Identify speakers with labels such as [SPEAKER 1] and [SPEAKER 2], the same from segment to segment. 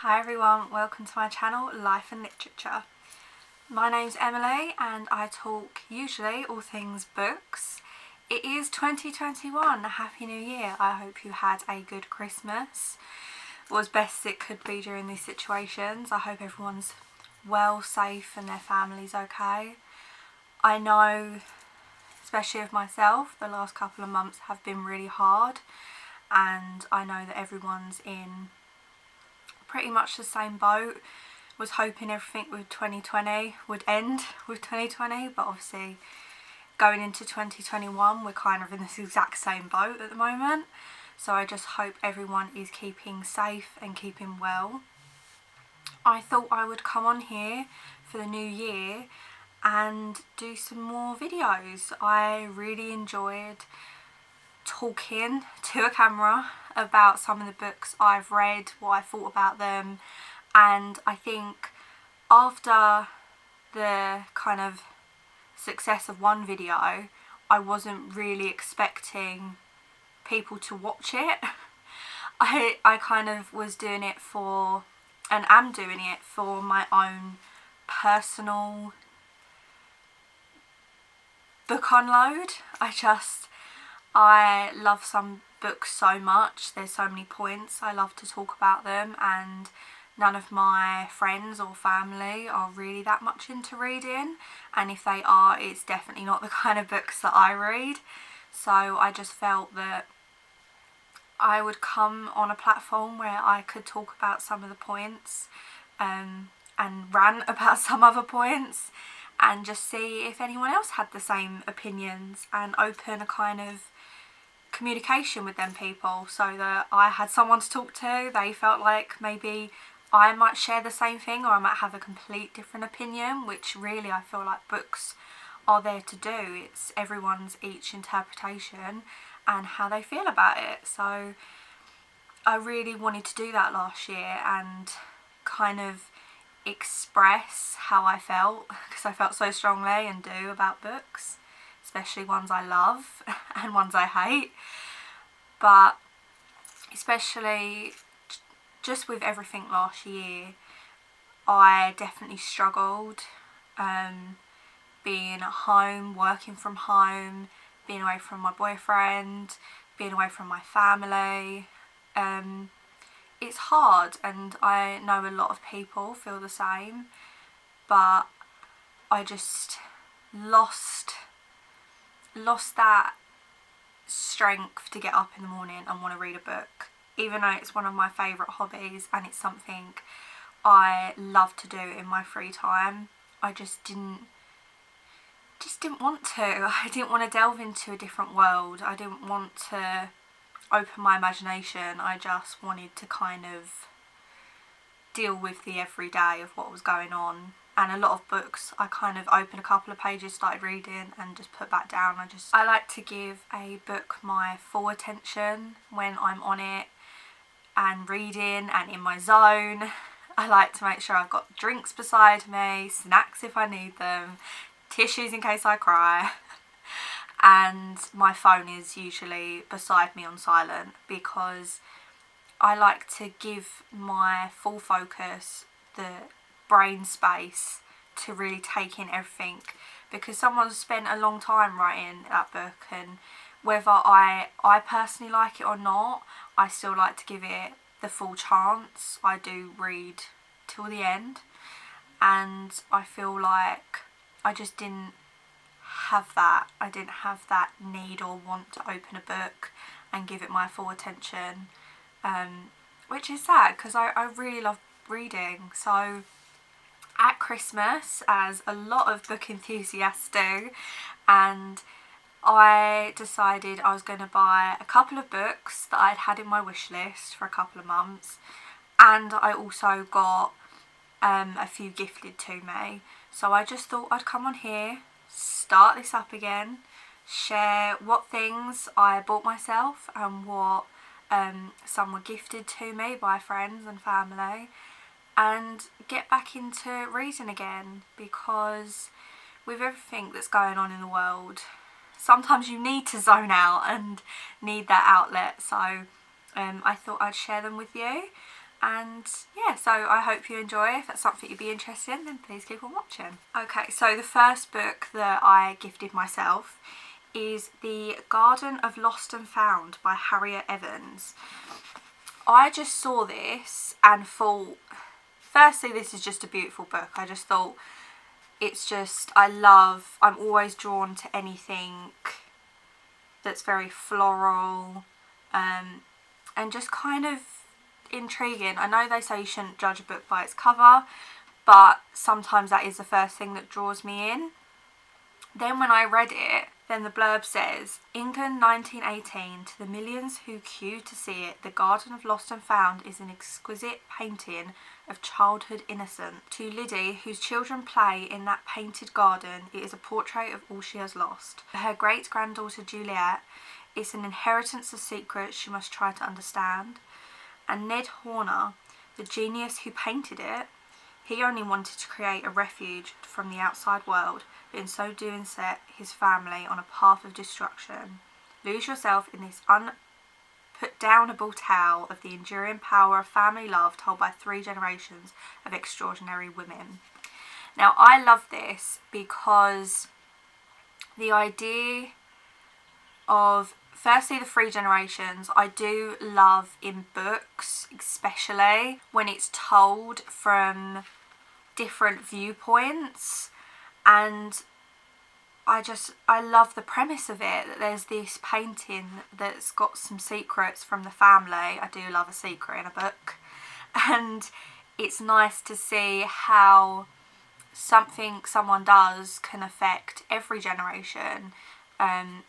[SPEAKER 1] Hi everyone, welcome to my channel, Life and Literature. My name's Emily and I talk usually all things books. It is 2021, Happy New Year. I hope you had a good Christmas. It was best it could be during these situations. I hope everyone's well, safe and their family's okay. I know, especially with myself, the last couple of months have been really hard, and I know that everyone's in pretty much the same boat. Was hoping everything with 2020 would end with 2020, but obviously going into 2021 we're kind of in this exact same boat at the moment. So I just hope everyone is keeping safe and keeping well. I thought I would come on here for the new year and do some more videos. I really enjoyed talking to a camera about some of the books I've read, what I thought about them, and I think after the kind of success of one video, I wasn't really expecting people to watch it. I kind of was doing it for, and am doing it for, my own personal book unload. I love some books so much. There's so many points. I love to talk about them, and none of my friends or family are really that much into reading, and if they are, it's definitely not the kind of books that I read. So I just felt that I would come on a platform where I could talk about some of the points and rant about some other points, and just see if anyone else had the same opinions, and open a kind of communication with them people, so that I had someone to talk to. They felt like maybe I might share the same thing, or I might have a complete different opinion, which really I feel like books are there to do. It's everyone's each interpretation and how they feel about it. So I really wanted to do that last year and kind of express how I felt, because I felt so strongly and do about books, especially ones I love and ones I hate. But especially just with everything last year, I definitely struggled being at home, working from home, being away from my boyfriend, being away from my family. It's hard, and I know a lot of people feel the same, but I just lost that strength to get up in the morning and want to read a book, even though it's one of my favourite hobbies and it's something I love to do in my free time. I just didn't want to. I didn't want to delve into a different world. I didn't want to open my imagination. I just wanted to kind of deal with the everyday of what was going on. And a lot of books, I kind of opened a couple of pages, started reading, and just put back down. I like to give a book my full attention when I'm on it and reading and in my zone. I like to make sure I've got drinks beside me, snacks if I need them, tissues in case I cry, and my phone is usually beside me on silent, because I like to give my full focus the brain space to really take in everything, because someone's spent a long time writing that book, and whether I personally like it or not, I still like to give it the full chance. I do read till the end, and I feel like I just didn't have that. I didn't have that need or want to open a book and give it my full attention, which is sad, because I really love reading. So at Christmas, as a lot of book enthusiasts do, and I decided I was going to buy a couple of books that I'd had in my wish list for a couple of months, and I also got a few gifted to me. So I just thought I'd come on here, start this up again, share what things I bought myself and what some were gifted to me by friends and family, and get back into reading again, because with everything that's going on in the world, sometimes you need to zone out and need that outlet. So I thought I'd share them with you. And yeah, so I hope you enjoy. If that's something you'd be interested in, then please keep on watching. Okay, so the first book that I gifted myself is The Garden of Lost and Found by Harriet Evans. I just saw this and thought, firstly, this is just a beautiful book. I just thought I'm always drawn to anything that's very floral and just kind of intriguing. I know they say you shouldn't judge a book by its cover, but sometimes that is the first thing that draws me in. Then when I read it, then the blurb says, England 1918, to the millions who queue to see it, The Garden of Lost and Found is an exquisite painting of childhood innocence. To Liddy, whose children play in that painted garden, it is a portrait of all she has lost. For her great-granddaughter Juliet, it's an inheritance of secrets she must try to understand. And Ned Horner, the genius who painted it, he only wanted to create a refuge from the outside world, but in so doing set his family on a path of destruction. Lose yourself in this unputdownable tale of the enduring power of family love told by 3 generations of extraordinary women. Now, I love this because the idea of, firstly, the 3 generations, I do love in books, especially when it's told from different viewpoints, and I love the premise of it, that there's this painting that's got some secrets from the family. I do love a secret in a book, and it's nice to see how something someone does can affect every generation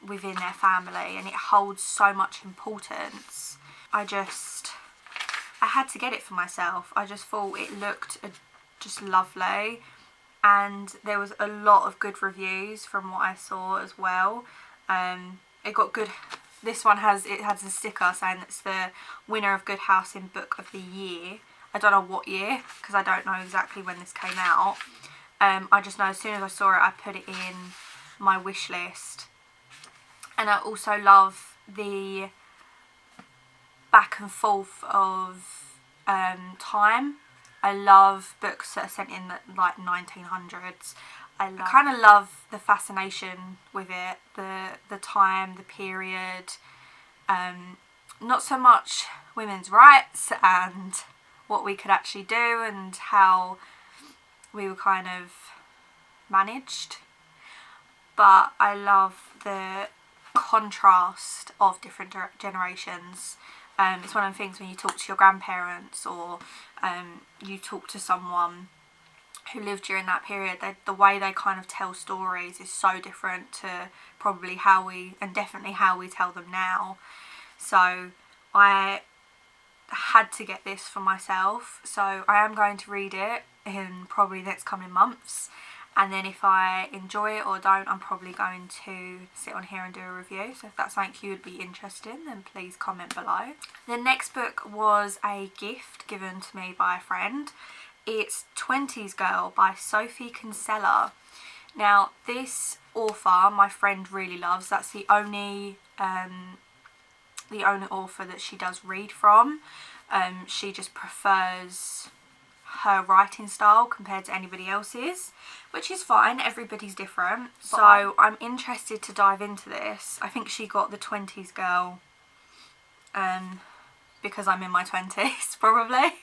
[SPEAKER 1] within their family, and it holds so much importance. I had to get it for myself. I just thought it looked just lovely, and there was a lot of good reviews from what I saw as well. It got good. This one has a sticker saying it's the winner of Good House in Book of the Year. I don't know what year, because I don't know exactly when this came out. I just know as soon as I saw it, I put it in my wish list. And I also love the back and forth of time. I love books that are set in like 1900s. I kind of love the fascination with it, the time, the period. Not so much women's rights and what we could actually do and how we were kind of managed, but I love the contrast of different generations. It's one of the things when you talk to your grandparents or you talk to someone who lived during that period, the way they kind of tell stories is so different to probably definitely how we tell them now. So I had to get this for myself, so I am going to read it in probably the next coming months, and then if I enjoy it or don't, I'm probably going to sit on here and do a review. So if that's something you would be interested in, then please comment below. The next book was a gift given to me by a friend. It's 20s Girl by Sophie Kinsella. Now, this author my friend really loves. That's the only author that she does read from. She just prefers her writing style compared to anybody else's, which is fine. Everybody's different. So I'm interested to dive into this. I think she got the 20s Girl because I'm in my 20s probably.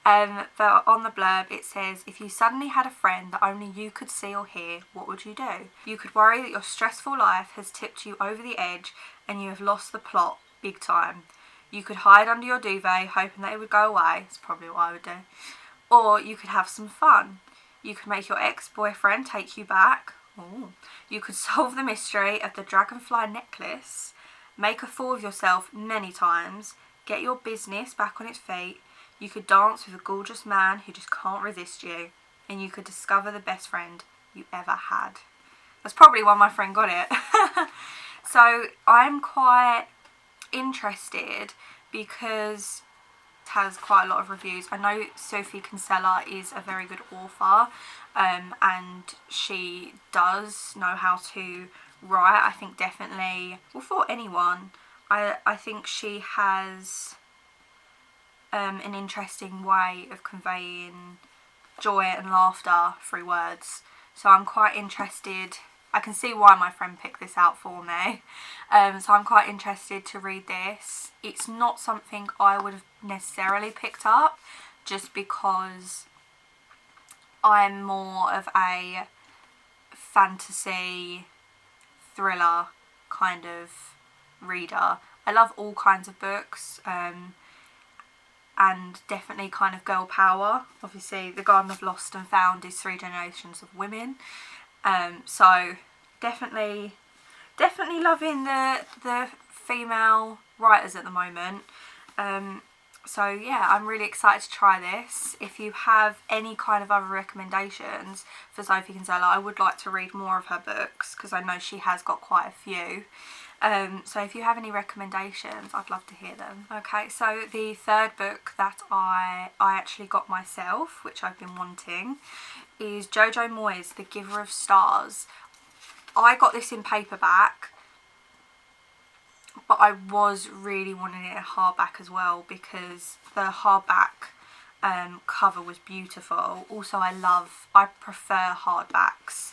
[SPEAKER 1] But on the blurb it says, if you suddenly had a friend that only you could see or hear, what would you do? You could worry that your stressful life has tipped you over the edge and you have lost the plot big time. You could hide under your duvet hoping that it would go away. That's probably what I would do. Or you could have some fun. You could make your ex-boyfriend take you back. Ooh. You could solve the mystery of the dragonfly necklace. Make a fool of yourself many times. Get your business back on its feet. You could dance with a gorgeous man who just can't resist you. And you could discover the best friend you ever had. That's probably why my friend got it. So I'm quite interested because it has quite a lot of reviews. I know Sophie Kinsella is a very good author, and she does know how to write. I think definitely, well, for anyone, I think she has an interesting way of conveying joy and laughter through words. So I'm quite interested. I can see why my friend picked this out for me. So I'm quite interested to read this. It's not something I would have necessarily picked up, just because I'm more of a fantasy thriller kind of reader. I love all kinds of books, and definitely kind of girl power. Obviously The Garden of Lost and Found is 3 generations of women, so definitely loving the female writers at the moment. So yeah, I'm really excited to try this. If you have any kind of other recommendations for Sophie Kinsella, I would like to read more of her books, because I know she has got quite a few. So if you have any recommendations, I'd love to hear them. Okay, so the third book that I actually got myself, which I've been wanting, is Jojo Moyes, The Giver of Stars. I got this in paperback, but I was really wanting it in hardback as well, because the hardback cover was beautiful. Also, I prefer hardbacks,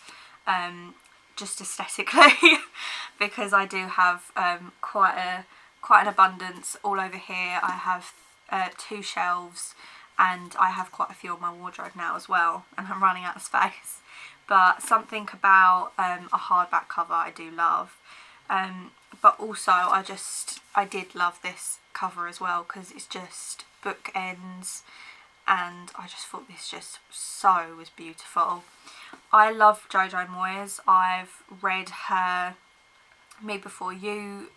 [SPEAKER 1] just aesthetically, because I do have quite an abundance all over here. I have 2 shelves, and I have quite a few on my wardrobe now as well, and I'm running out of space. But something about a hardback cover I do love. But also I did love this cover as well, because it's just bookends, and I just thought this just was beautiful. I love Jojo Moyes. I've read her Me Before You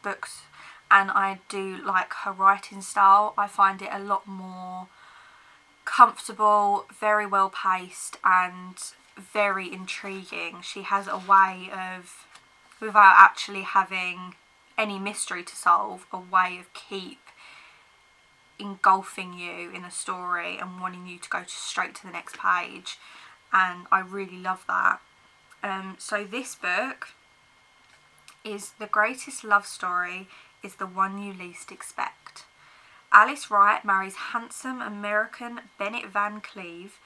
[SPEAKER 1] books, and I do like her writing style. I find it a lot more comfortable, very well paced, and very intriguing. She has a way of, without actually having any mystery to solve, a way of keep engulfing you in a story and wanting you to go straight to the next page, and I really love that. So this book is The Greatest Love Story is the One You Least Expect. Alice Wright marries handsome American Bennett Van Cleve,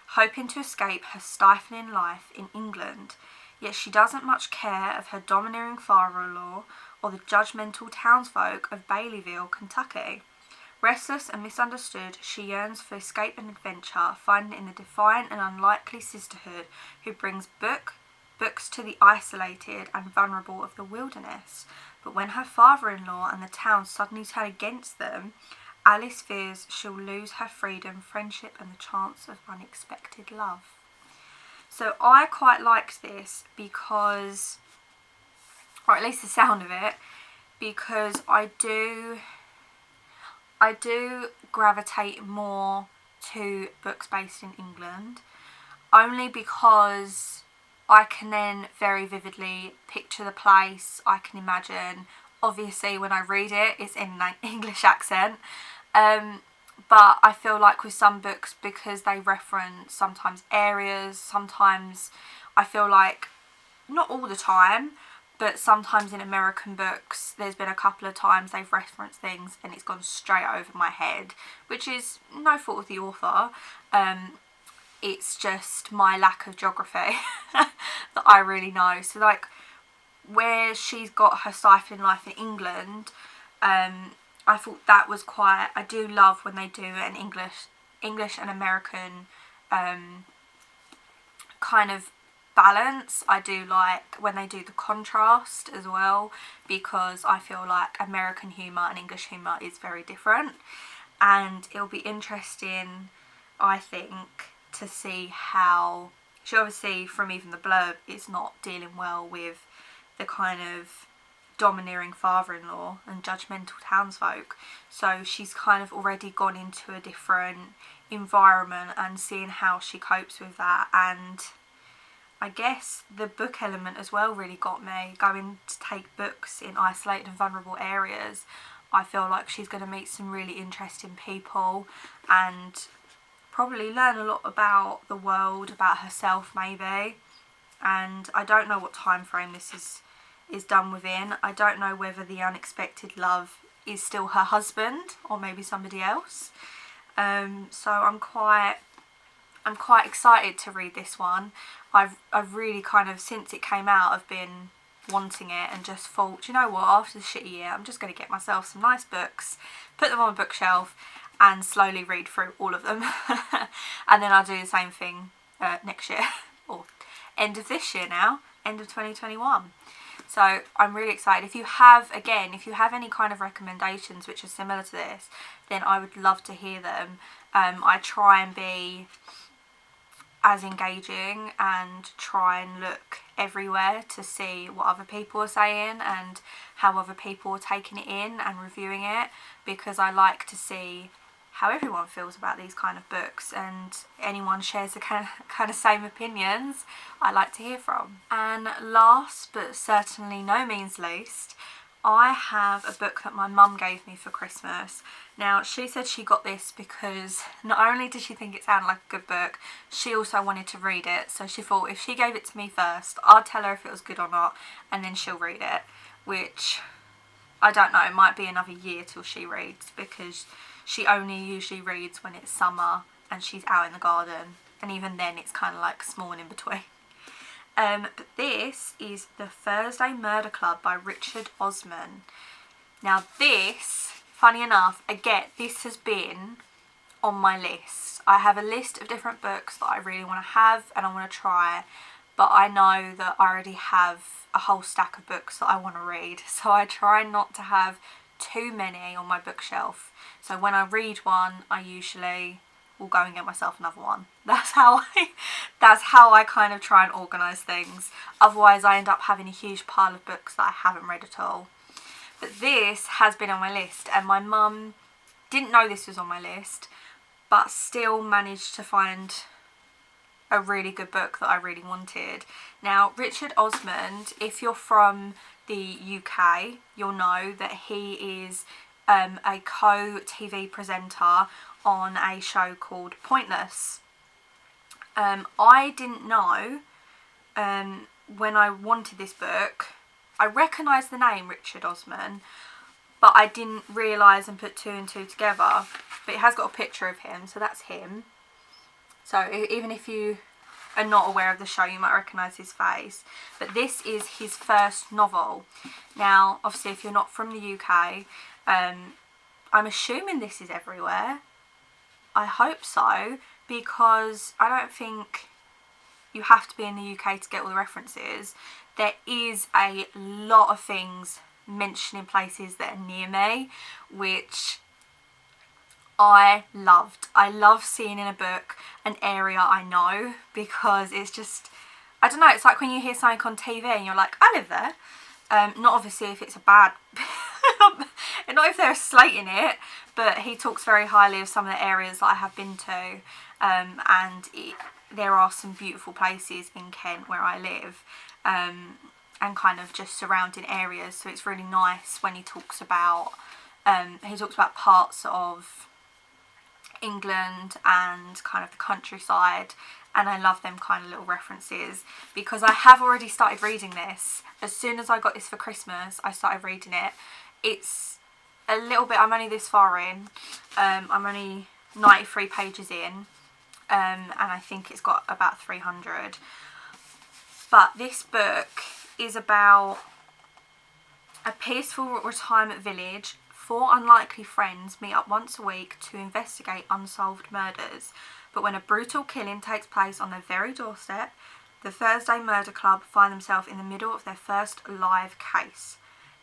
[SPEAKER 1] hoping to escape her stifling life in England, yet she doesn't much care of her domineering father-in-law or the judgmental townsfolk of Baileyville, Kentucky. Restless and misunderstood, she yearns for escape and adventure, finding in the defiant and unlikely sisterhood who brings books to the isolated and vulnerable of the wilderness. But when her father-in-law and the town suddenly turn against them, Alice fears she'll lose her freedom, friendship, and the chance of unexpected love. So I quite liked this because, or at least the sound of it, because I do gravitate more to books based in England, only because I can then very vividly picture the place. I can imagine, obviously when I read it, it's in an English accent, but I feel like with some books, because they reference sometimes areas, sometimes I feel like, not all the time, but sometimes in American books there's been a couple of times they've referenced things and it's gone straight over my head, which is no fault of the author. It's just my lack of geography that I really know. So like where she's got her stifling life in England, I thought that was quite, I do love when they do an English and American kind of balance. I do like when they do the contrast as well, because I feel like American humour and English humour is very different, and it'll be interesting, I think, to see how she, obviously from even the blurb, is not dealing well with the kind of domineering father-in-law and judgmental townsfolk, so she's kind of already gone into a different environment and seeing how she copes with that. And I guess the book element as well really got me, going to take books in isolated and vulnerable areas. I feel like she's going to meet some really interesting people and probably learn a lot about the world, about herself maybe. And I don't know what time frame this is done within. I don't know whether the unexpected love is still her husband, or maybe somebody else. So I'm quite excited to read this one. I've really kind of, since it came out, I've been wanting it and just thought, do you know what, after the shitty year, I'm just going to get myself some nice books, put them on my bookshelf and slowly read through all of them. And then I'll do the same thing next year, or end of this year now, end of 2021. So I'm really excited. If you have any kind of recommendations which are similar to this, then I would love to hear them. I try and be as engaging and try and look everywhere to see what other people are saying and how other people are taking it in and reviewing it, because I like to see how everyone feels about these kind of books, and anyone shares the kind of same opinions, I like to hear from. And last but certainly no means least, I have a book that my mum gave me for Christmas. Now, she said she got this because not only did she think it sounded like a good book, she also wanted to read it. So she thought if she gave it to me first, I'd tell her if it was good or not, and then she'll read it. Which, I don't know, it might be another year till she reads, because she only usually reads when it's summer and she's out in the garden. And even then it's kind of like small and in between. But this is The Thursday Murder Club by Richard Osman. Now this, funny enough, again, this has been on my list. I have a list of different books that I really want to have and I want to try, but I know that I already have a whole stack of books that I want to read, so I try not to have too many on my bookshelf. So when I read one, I usually will go and get myself another one. That's how I kind of try and organise things. Otherwise I end up having a huge pile of books that I haven't read at all. But this has been on my list, and my mum didn't know this was on my list, but still managed to find a really good book that I really wanted. Now, Richard Osman, if you're from the UK, you'll know that he is a co-TV presenter on a show called Pointless. I didn't know when I wanted this book, I recognised the name Richard Osman, but I didn't realise and put two and two together. But it has got a picture of him, so that's him. So even if you are not aware of the show, you might recognise his face. But this is his first novel. Now, obviously, if you're not from the UK, I'm assuming this is everywhere. I hope so, because I don't think you have to be in the UK to get all the references. There is a lot of things mentioning places that are near me, which I loved. I love seeing in a book an area I know, because it's just, I don't know, it's like when you hear something on TV and you're like, I live there. Not obviously if it's a bad, not if they're slating it, but he talks very highly of some of the areas that I have been to, and there are some beautiful places in Kent where I live, and kind of just surrounding areas. So it's really nice when he talks about parts of England and kind of the countryside, and I love them kind of little references, because I have already started reading this. As soon as I got this for Christmas, I started reading it. It's a little bit, I'm only this far in, I'm only 93 pages in, and I think it's got about 300. But this book is about a peaceful retirement village. 4 unlikely friends meet up once a week to investigate unsolved murders. But when a brutal killing takes place on their very doorstep, the Thursday Murder Club find themselves in the middle of their first live case.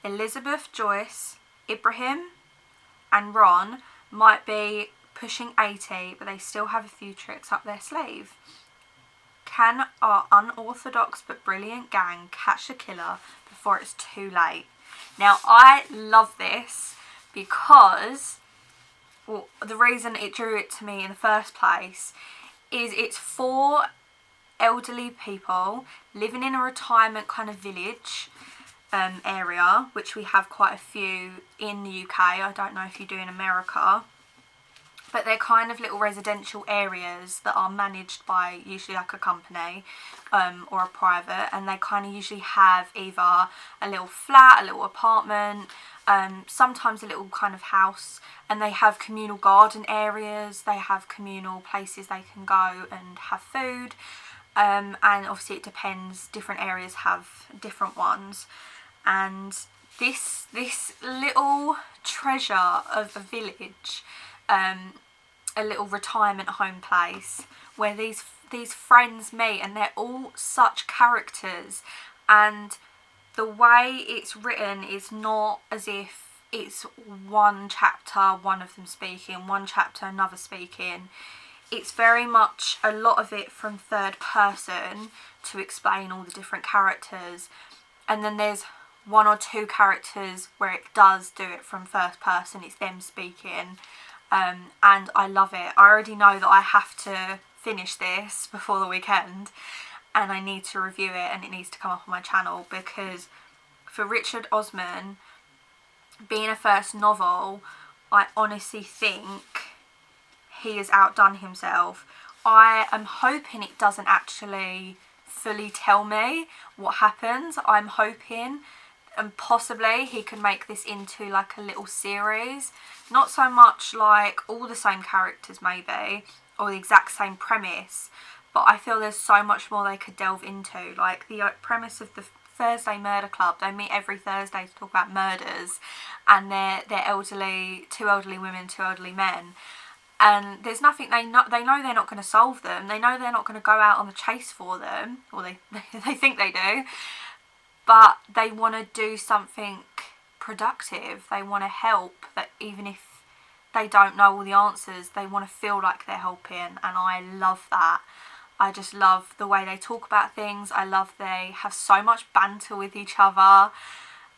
[SPEAKER 1] Elizabeth, Joyce, Ibrahim and Ron might be pushing 80, but they still have a few tricks up their sleeve. Can our unorthodox but brilliant gang catch the killer before it's too late? Now, I love this because, well, the reason it drew it to me in the first place is it's 4 elderly people living in a retirement kind of village area, which we have quite a few in the UK. I don't know if you do in America, but they're kind of little residential areas that are managed by usually like a company or a private, and they kind of usually have either a little flat, a little apartment, sometimes a little kind of house, and they have communal garden areas, they have communal places they can go and have food, and obviously it depends, different areas have different ones. And this little treasure of a village, a little retirement home place where these friends meet, and they're all such characters, and the way it's written is not as if it's one chapter one of them speaking, one chapter another speaking. It's very much a lot of it from third person to explain all the different characters, and then there's one or two characters where it does do it from first person, it's them speaking, and I love it. I already know that I have to finish this before the weekend, and I need to review it, and it needs to come up on my channel, because for Richard Osman being a first novel, I honestly think he has outdone himself. I am hoping it doesn't actually fully tell me what happens. I'm hoping, and possibly he could make this into like a little series, not so much like all the same characters maybe, or the exact same premise, but I feel there's so much more they could delve into. Like the premise of the Thursday Murder Club, they meet every Thursday to talk about murders, and they're elderly, two elderly women, two elderly men, and there's nothing, they know they're not going to solve them, they know they're not going to go out on the chase for them, or they think they do, but they want to do something productive, they want to help, that even if they don't know all the answers, they want to feel like they're helping, and I love that. I just love the way they talk about things. I love they have so much banter with each other,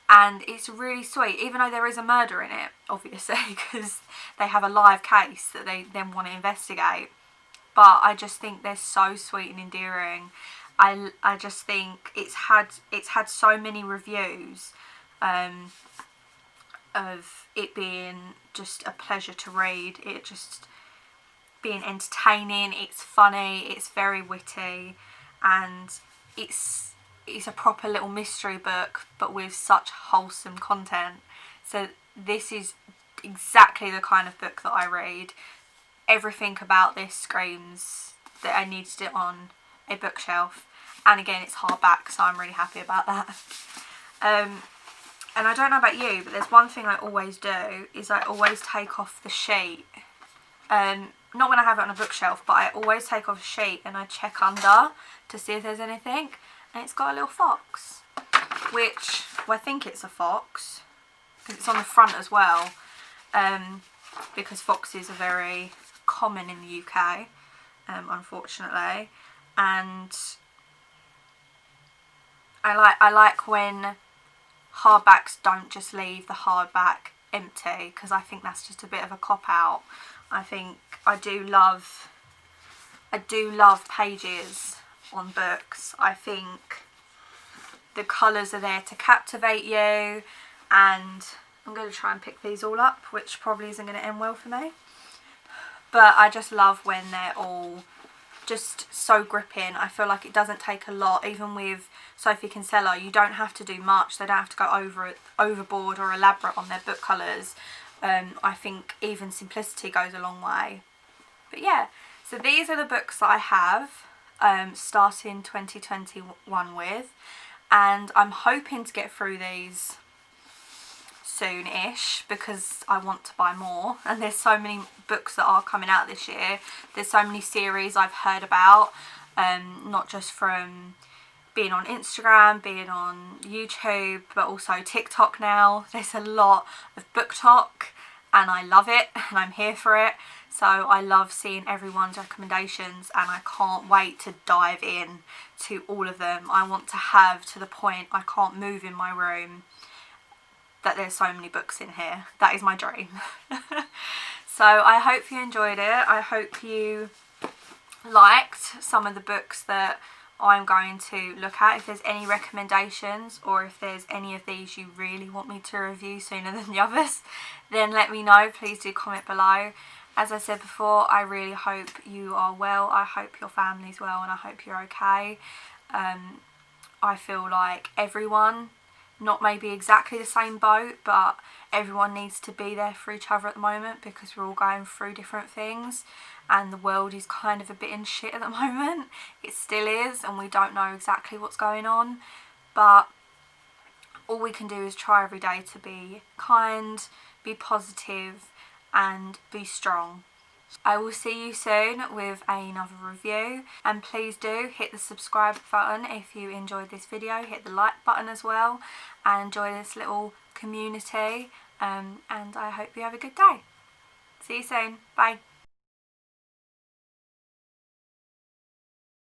[SPEAKER 1] and it's really sweet, even though there is a murder in it, obviously, because they have a live case that they then want to investigate. But I just think they're so sweet and endearing. I just think it's had so many reviews of it being just a pleasure to read. It just being entertaining, it's funny, it's very witty, and it's a proper little mystery book, but with such wholesome content. So this is exactly the kind of book that I read. Everything about this screams that I needed it on a bookshelf, and again it's hardback, so I'm really happy about that. And I don't know about you, but there's one thing I always do, is I always take off the sheet. Not when I have it on a bookshelf, but I always take off a sheet and I check under to see if there's anything, and it's got a little fox, which, well, I think it's a fox because it's on the front as well, because foxes are very common in the UK, unfortunately, and I like when hardbacks don't just leave the hardback empty, because I think that's just a bit of a cop-out. I do love pages on books. I think the colours are there to captivate you, and I'm going to try and pick these all up, which probably isn't going to end well for me, but I just love when they're all just so gripping. I feel like it doesn't take a lot, even with Sophie Kinsella, you don't have to do much, they don't have to go overboard or elaborate on their book colours. I think even simplicity goes a long way. But yeah, so these are the books that I have starting 2021 with, and I'm hoping to get through these soon-ish because I want to buy more, and there's so many books that are coming out this year. There's so many series I've heard about, not just from being on Instagram, being on YouTube, but also TikTok now. There's a lot of book talk, and I love it, and I'm here for it. So I love seeing everyone's recommendations, and I can't wait to dive in to all of them. I want to have to the point I can't move in my room, that there's so many books in here. That is my dream. So I hope you enjoyed it. I hope you liked some of the books that I'm going to look at. If there's any recommendations, or if there's any of these you really want me to review sooner than the others, then let me know. Please do comment below. As I said before, I really hope you are well. I hope your family's well, and I hope you're okay. I feel like everyone not maybe exactly the same boat, but everyone needs to be there for each other at the moment because we're all going through different things and the world is kind of a bit in shit at the moment. It still is, and we don't know exactly what's going on, but all we can do is try every day to be kind, be positive and be strong. I will see you soon with another review, and please do hit the subscribe button if you enjoyed this video, hit the like button as well and join this little community, and I hope you have a good day. See you soon. Bye.